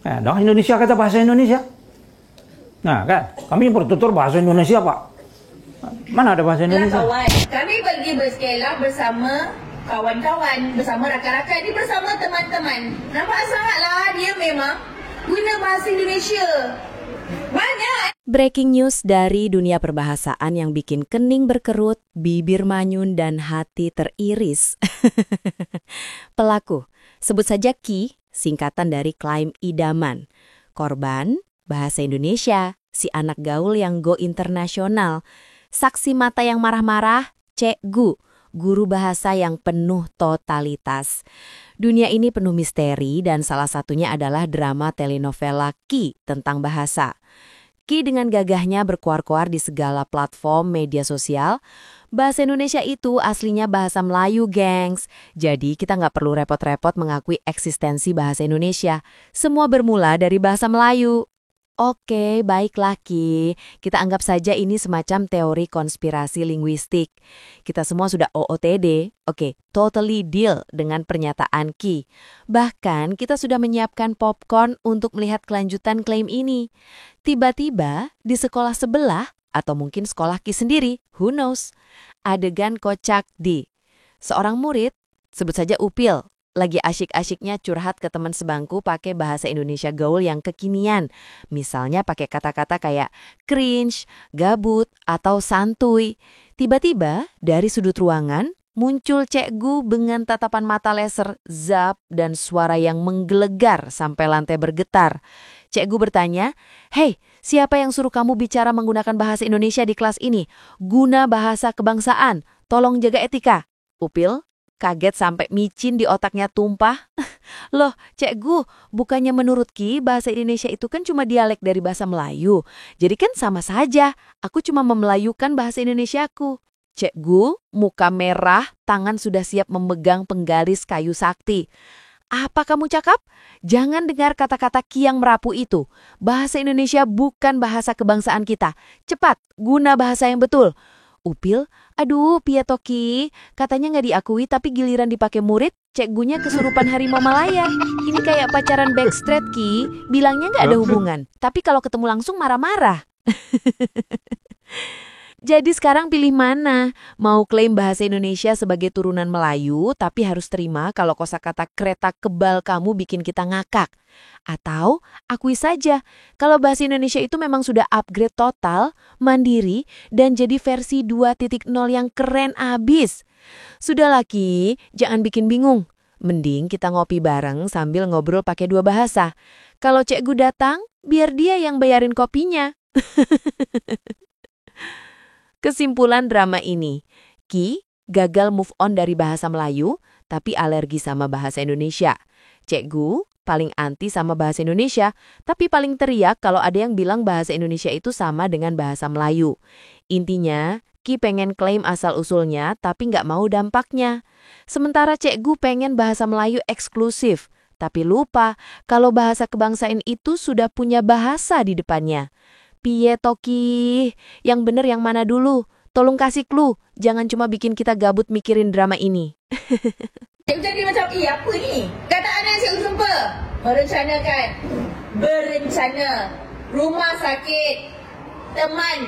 Nah, Indonesia kata bahasa Indonesia. Nah, kan, kami bertutur bahasa Indonesia, Pak. Mana ada bahasa Indonesia? Kawan, kami pergi berskelah bersama kawan-kawan, bersama rakan-rakan, ini bersama teman-teman. Nampak sangatlah dia memang guna bahasa Indonesia. Banyak. Breaking news dari dunia perbahasaan yang bikin kening berkerut, bibir manyun, dan hati teriris. Pelaku, sebut saja Ki, singkatan dari klaim idaman. Korban, bahasa Indonesia, si anak gaul yang go internasional. Saksi mata yang marah-marah, Cikgu, guru bahasa yang penuh totalitas. Dunia ini penuh misteri dan salah satunya adalah drama telenovela Ki tentang bahasa. Ki dengan gagahnya berkuar-kuar di segala platform media sosial. Bahasa Indonesia itu aslinya bahasa Melayu, gengs. Jadi kita nggak perlu repot-repot mengakui eksistensi bahasa Indonesia. Semua bermula dari bahasa Melayu. Oke, baiklah Ki. Kita anggap saja ini semacam teori konspirasi linguistik. Kita semua sudah OOTD. Oke, totally deal dengan pernyataan Ki. Bahkan kita sudah menyiapkan popcorn untuk melihat kelanjutan klaim ini. Tiba-tiba di sekolah sebelah, atau mungkin sekolah Ki sendiri, who knows, adegan kocak di seorang murid, sebut saja Upil, lagi asyik-asyiknya curhat ke teman sebangku pakai bahasa Indonesia gaul yang kekinian. Misalnya pakai kata-kata kayak cringe, gabut, atau santuy. Tiba-tiba dari sudut ruangan muncul Cikgu dengan tatapan mata laser, zap, dan suara yang menggelegar sampai lantai bergetar. Cikgu bertanya, "Hei, siapa yang suruh kamu bicara menggunakan bahasa Indonesia di kelas ini? Guna bahasa kebangsaan, tolong jaga etika." Upil kaget sampai micin di otaknya tumpah. Loh, Cikgu, bukannya menurut Ki bahasa Indonesia itu kan cuma dialek dari bahasa Melayu. Jadi kan sama saja, aku cuma memelayukan bahasa Indonesiaku. Cikgu, muka merah, tangan sudah siap memegang penggaris kayu sakti. Apa kamu cakap? Jangan dengar kata-kata Ki yang merapu itu. Bahasa Indonesia bukan bahasa kebangsaan kita. Cepat, guna bahasa yang betul. Upil, aduh piye Toki, katanya nggak diakui tapi giliran dipakai murid, Cikgunya kesurupan harimau Malaya. Ini kayak pacaran backstreet Ki, bilangnya nggak ada hubungan. Tapi kalau ketemu langsung marah-marah. Jadi sekarang pilih mana? Mau klaim bahasa Indonesia sebagai turunan Melayu, tapi harus terima kalau kosakata kereta kebal kamu bikin kita ngakak. Atau akui saja kalau bahasa Indonesia itu memang sudah upgrade total, mandiri, dan jadi versi 2.0 yang keren abis. Sudah Ki, jangan bikin bingung. Mending kita ngopi bareng sambil ngobrol pakai dua bahasa. Kalau Cikgu datang, biar dia yang bayarin kopinya. Kesimpulan drama ini, Ki gagal move on dari bahasa Melayu, tapi alergi sama bahasa Indonesia. Cikgu paling anti sama bahasa Indonesia, tapi paling teriak kalau ada yang bilang bahasa Indonesia itu sama dengan bahasa Melayu. Intinya, Ki pengen klaim asal-usulnya, tapi nggak mau dampaknya. Sementara Cikgu pengen bahasa Melayu eksklusif, tapi lupa kalau bahasa kebangsaan itu sudah punya bahasa di depannya. Piye Toki, yang bener yang mana dulu? Tolong kasih clue, jangan cuma bikin kita gabut mikirin drama ini. Jadi macam, apa ni? Kataan yang saya jumpa. Berencana. Rumah sakit. Teman.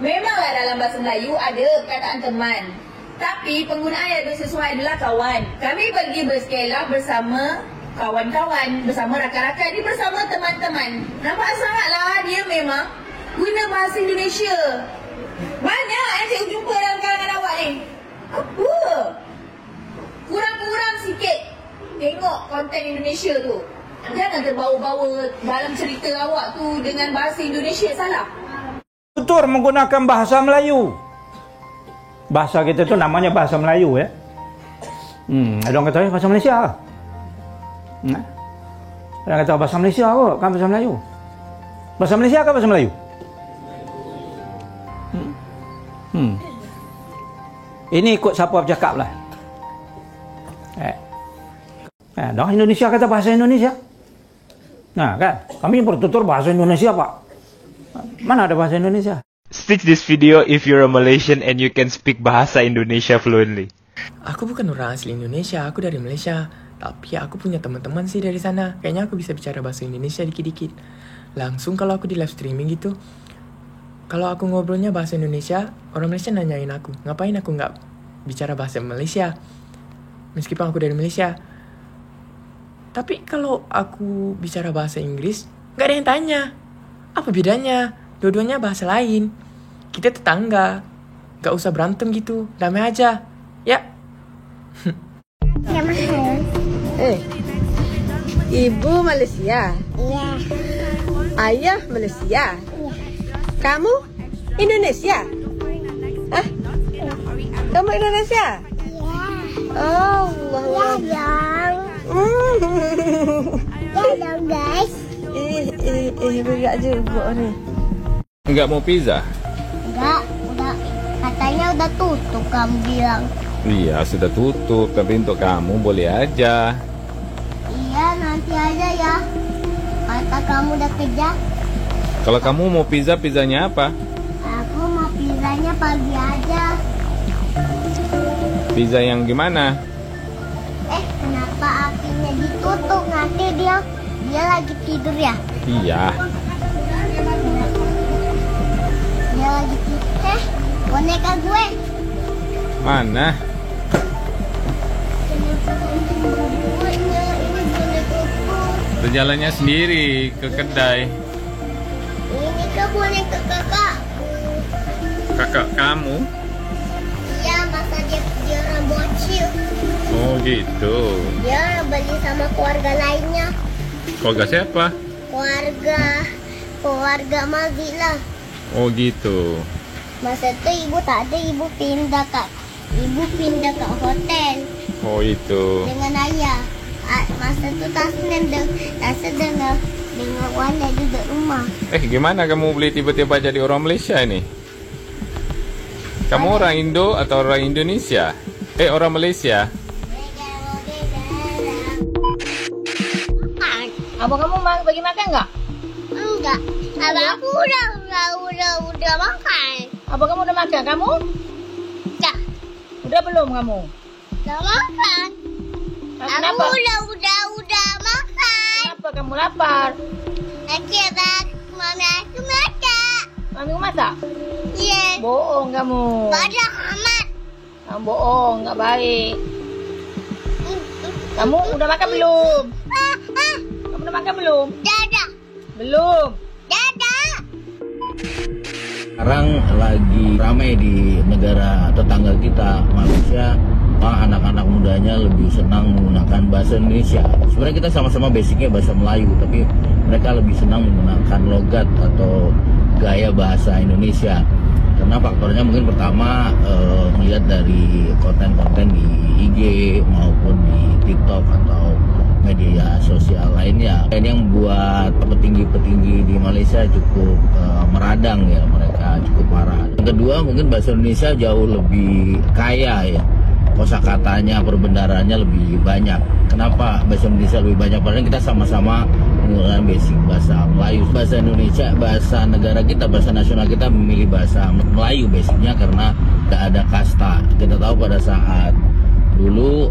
Memanglah dalam bahasa Melayu ada perkataan teman. Tapi penggunaan yang sesuai adalah kawan. Kami pergi berskelah bersama kawan-kawan, bersama rakan-rakan, ini bersama teman-teman. Nampak sangatlah dia memang guna bahasa Indonesia. Banyak yang saya jumpa dalam kalangan awak ni. Apa? Kurang-kurang sikit tengok konten Indonesia tu. Jangan terbawa-bawa dalam cerita awak tu dengan bahasa Indonesia salah. Tutur menggunakan bahasa Melayu. Bahasa kita tu namanya bahasa Melayu ya. Ada orang kata bahasa Malaysia. Ada orang kata bahasa Malaysia apa? Kan bahasa Melayu. Bahasa Malaysia ke bahasa Melayu? Ini ikut siapa bercakap lah. Indonesia kata bahasa Indonesia. Nah kan, kami bertutur bahasa Indonesia Pak. Mana ada bahasa Indonesia? Stitch this video if you're a Malaysian and you can speak bahasa Indonesia fluently. Aku bukan orang asli Indonesia, aku dari Malaysia. Tapi aku punya teman-teman sih dari sana. Kayaknya aku bisa bicara bahasa Indonesia dikit-dikit. Langsung kalau aku di live streaming gitu, kalau aku ngobrolnya bahasa Indonesia, orang Malaysia nanyain aku, ngapain aku nggak bicara bahasa Malaysia? Meskipun aku dari Malaysia. Tapi kalau aku bicara bahasa Inggris, nggak ada yang tanya. Apa bedanya? Dua-duanya bahasa lain. Kita tetangga. Nggak usah berantem gitu. Damai aja. Ya. Ibu Malaysia? Iya. Ayah Malaysia? Iya. Kamu Indonesia? Hah? Kamu Indonesia? Iya. Oh, Allah. Ya dong guys. Berat juga nih. Enggak mau pizza? Enggak, udah katanya udah tutup kamu bilang. Iya, sudah tutup, tapi untuk kamu boleh aja. Iya, nanti aja ya. Kata kamu udah kerja. Kalau kamu mau pizza, pizzanya apa? Aku mau pizzanya pagi aja. Pizza yang gimana? Kenapa apinya ditutup? Nanti dia lagi tidur ya? Iya. Dia lagi tidur. Boneka gue. Mana? Ini bonekaku. Berjalannya sendiri ke kedai. Ini kan boneka kakak. Kakak kamu? Iya, masa dia orang bocil. Oh gitu. Dia beli sama keluarga lainnya. Keluarga siapa? Keluarga Mazila. Oh gitu. Masa itu ibu tak ada, ibu pindah ke hotel Oh itu. dengan ayah. Masa itu Tasnya dengar Wanda duduk rumah. Gimana kamu beli tiba-tiba jadi orang Malaysia ini? Kamu orang Indo atau orang Indonesia? Orang Malaysia? Abang kamu bagi makan nggak? Enggak. Abang aku udah makan. Abang kamu udah makan? Kamu? Enggak. Udah belum kamu? Udah makan. Kenapa? Aku udah makan. Kenapa kamu lapar? Akhirnya mami aku masak. Mami masak? Iya. Bohong kamu. Banyak amat. Kamu bohong, nggak baik. Kamu udah makan belum? Kamu udah makan belum? Dadah. Belum. Dadah. Sekarang lagi ramai di negara tetangga kita, Malaysia. Anak-anak mudanya lebih senang menggunakan bahasa Indonesia. Sebenarnya kita sama-sama basicnya bahasa Melayu, tapi mereka lebih senang menggunakan logat atau gaya bahasa Indonesia. Karena faktornya mungkin pertama melihat dari konten-konten di IG maupun di TikTok atau media sosial lainnya. Ini yang membuat petinggi-petinggi di Malaysia cukup meradang ya, mereka cukup marah. Yang kedua mungkin bahasa Indonesia jauh lebih kaya ya. Kosakatanya, perbendaharanya lebih banyak. Kenapa bahasa Indonesia lebih banyak? Padahal kita sama-sama menggunakan basic bahasa Melayu. Bahasa Indonesia, bahasa negara kita, bahasa nasional kita memilih bahasa Melayu basicnya karena tidak ada kasta. Kita tahu pada saat dulu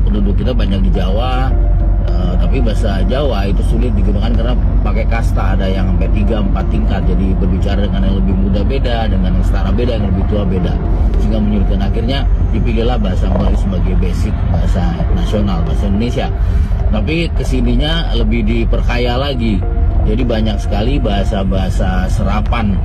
penduduk kita banyak di Jawa, tapi bahasa Jawa itu sulit digunakan karena pakai kasta, ada yang sampai 3-4 tingkat. Jadi berbicara dengan yang lebih muda beda, dengan yang setara beda, yang lebih tua beda, sehingga menyulitkan. Akhirnya dipilihlah bahasa Melayu sebagai basic bahasa nasional, bahasa Indonesia. Tapi kesininya lebih diperkaya lagi, jadi banyak sekali bahasa-bahasa serapan,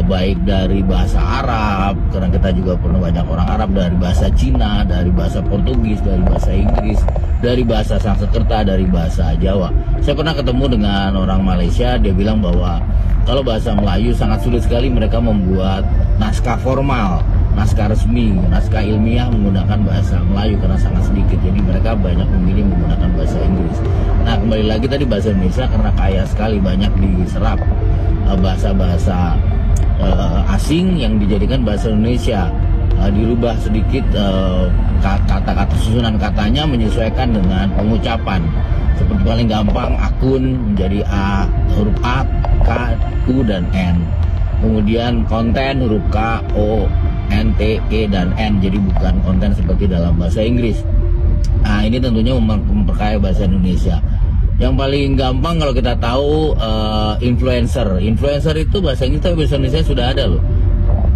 baik dari bahasa Arab, karena kita juga pernah banyak orang Arab, dari bahasa Cina, dari bahasa Portugis, dari bahasa Inggris, dari bahasa Sanskerta, dari bahasa Jawa. Saya pernah ketemu dengan orang Malaysia, dia bilang bahwa kalau bahasa Melayu sangat sulit sekali mereka membuat naskah formal, naskah resmi, naskah ilmiah menggunakan bahasa Melayu karena sangat sedikit. Jadi mereka banyak memilih menggunakan bahasa Inggris. Nah, kembali lagi tadi bahasa Indonesia karena kaya sekali, banyak diserap bahasa-bahasa asing yang dijadikan bahasa Indonesia. Dirubah sedikit kata-kata, susunan katanya menyesuaikan dengan pengucapan. Seperti paling gampang akun menjadi A, huruf A, K, U, dan N. Kemudian konten huruf K, O, N, T, E, dan N. Jadi bukan konten seperti dalam bahasa Inggris. Nah, ini tentunya memperkaya bahasa Indonesia. Yang paling gampang kalau kita tahu influencer. Influencer itu bahasa Indonesia sudah ada loh.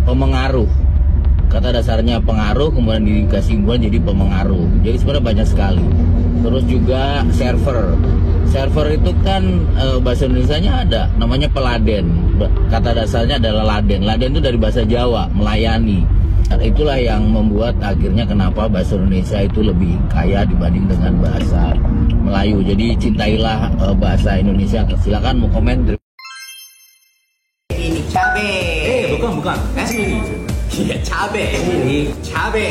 Pemengaruh. Kata dasarnya pengaruh, kemudian dikasih himpunan jadi pemengaruh. Jadi sebenarnya banyak sekali. Terus juga server. Server itu kan bahasa Indonesianya ada, namanya peladen. Kata dasarnya adalah laden. Laden itu dari bahasa Jawa, melayani. Dan itulah yang membuat akhirnya kenapa bahasa Indonesia itu lebih kaya dibanding dengan bahasa Melayu. Jadi cintailah bahasa Indonesia. Silakan mau komen. Ini cabe. bukan. Iya, cabe. Cabe.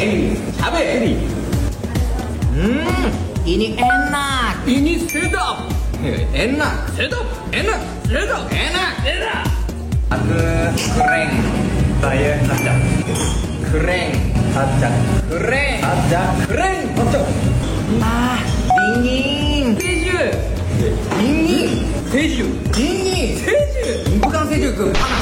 Ini enak. Ini sedap. Enak. Aku kering. Saya kacang. Kering. Kacang. Kering. Ah, dingin. Sejuk. Dingin. Sejuk. Bukan sejuk, panas.